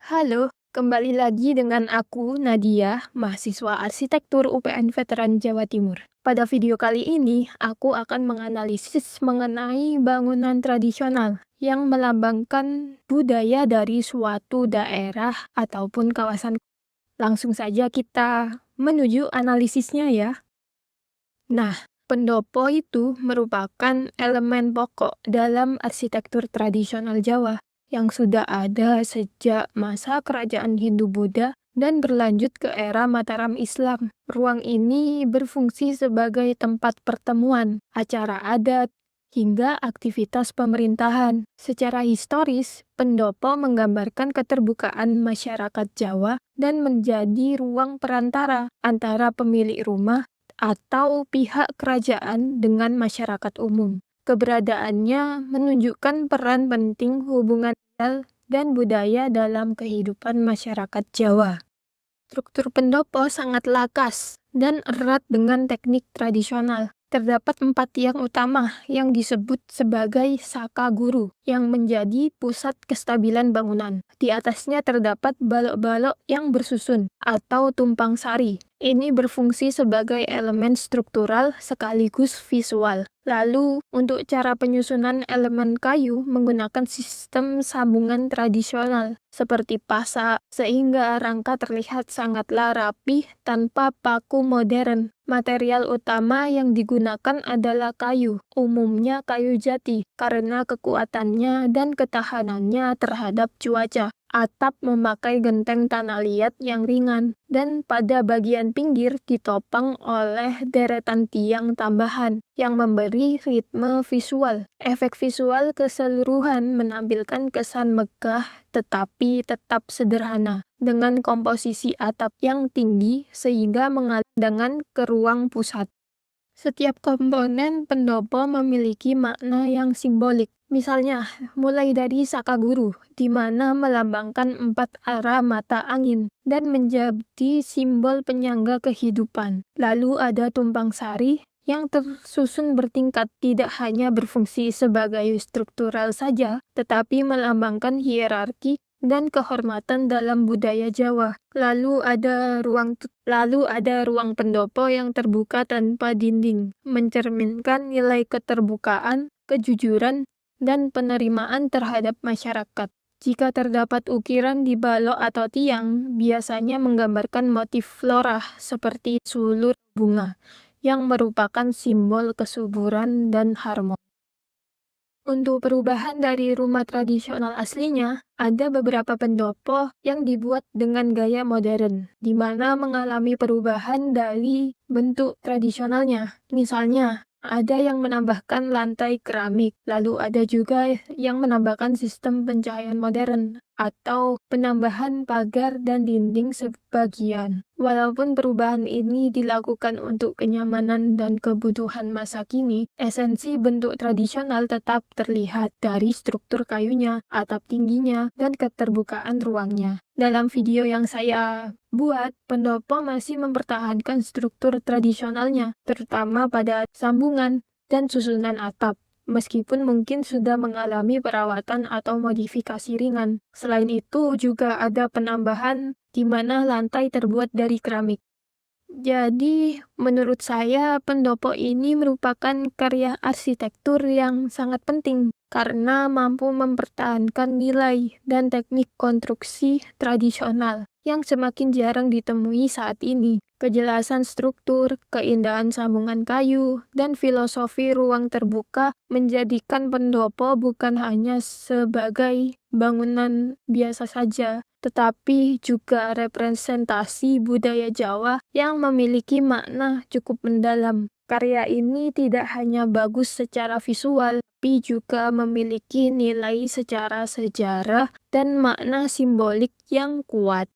Halo, kembali lagi dengan aku, Nadia, mahasiswa arsitektur UPN Veteran Jawa Timur. Pada video kali ini, aku akan menganalisis mengenai bangunan tradisional yang melambangkan budaya dari suatu daerah ataupun kawasan. Langsung saja kita menuju analisisnya ya. Nah, pendopo itu merupakan elemen pokok dalam arsitektur tradisional Jawa yang sudah ada sejak masa kerajaan Hindu-Buddha dan berlanjut ke era Mataram Islam. Ruang ini berfungsi sebagai tempat pertemuan, acara adat, hingga aktivitas pemerintahan. Secara historis, pendopo menggambarkan keterbukaan masyarakat Jawa dan menjadi ruang perantara antara pemilik rumah atau pihak kerajaan dengan masyarakat umum. Keberadaannya menunjukkan peran penting hubungan sosial dan budaya dalam kehidupan masyarakat Jawa. Struktur pendopo sangat lakas dan erat dengan teknik tradisional. Terdapat 4 tiang utama yang disebut sebagai saka guru yang menjadi pusat kestabilan bangunan. Di atasnya terdapat balok-balok yang bersusun atau tumpang sari. Ini berfungsi sebagai elemen struktural sekaligus visual. Lalu, untuk cara penyusunan elemen kayu menggunakan sistem sambungan tradisional seperti pasak, sehingga rangka terlihat sangatlah rapi tanpa paku modern. Material utama yang digunakan adalah kayu, umumnya kayu jati, karena kekuatannya dan ketahanannya terhadap cuaca. Atap memakai genteng tanah liat yang ringan, dan pada bagian pinggir ditopang oleh deretan tiang tambahan yang memberi ritme visual. Efek visual keseluruhan menampilkan kesan megah tetapi tetap sederhana, dengan komposisi atap yang tinggi sehingga mengalir dengan ke ruang pusat. Setiap komponen pendopo memiliki makna yang simbolik. Misalnya, mulai dari saka guru, di mana melambangkan 4 arah mata angin dan menjadi simbol penyangga kehidupan. Lalu ada tumpang sari yang tersusun bertingkat, tidak hanya berfungsi sebagai struktural saja, tetapi melambangkan hierarki dan kehormatan dalam budaya Jawa. Lalu ada ruang pendopo yang terbuka tanpa dinding, mencerminkan nilai keterbukaan, kejujuran, dan penerimaan terhadap masyarakat. Jika terdapat ukiran di balok atau tiang, biasanya menggambarkan motif flora seperti sulur bunga, yang merupakan simbol kesuburan dan harmoni. Untuk perubahan dari rumah tradisional aslinya, ada beberapa pendopo yang dibuat dengan gaya modern, di mana mengalami perubahan dari bentuk tradisionalnya. Misalnya, ada yang menambahkan lantai keramik, lalu ada juga yang menambahkan sistem pencahayaan modern, atau penambahan pagar dan dinding sebagian. Walaupun perubahan ini dilakukan untuk kenyamanan dan kebutuhan masa kini, esensi bentuk tradisional tetap terlihat dari struktur kayunya, atap tingginya, dan keterbukaan ruangnya. Dalam video yang saya buat, pendopo masih mempertahankan struktur tradisionalnya, terutama pada sambungan dan susunan atap, meskipun mungkin sudah mengalami perawatan atau modifikasi ringan. Selain itu, juga ada penambahan di mana lantai terbuat dari keramik. Jadi, menurut saya, pendopo ini merupakan karya arsitektur yang sangat penting karena mampu mempertahankan nilai dan teknik konstruksi tradisional yang semakin jarang ditemui saat ini. Kejelasan struktur, keindahan sambungan kayu, dan filosofi ruang terbuka menjadikan pendopo bukan hanya sebagai bangunan biasa saja, tetapi juga representasi budaya Jawa yang memiliki makna cukup mendalam. Karya ini tidak hanya bagus secara visual, tapi juga memiliki nilai secara sejarah dan makna simbolik yang kuat.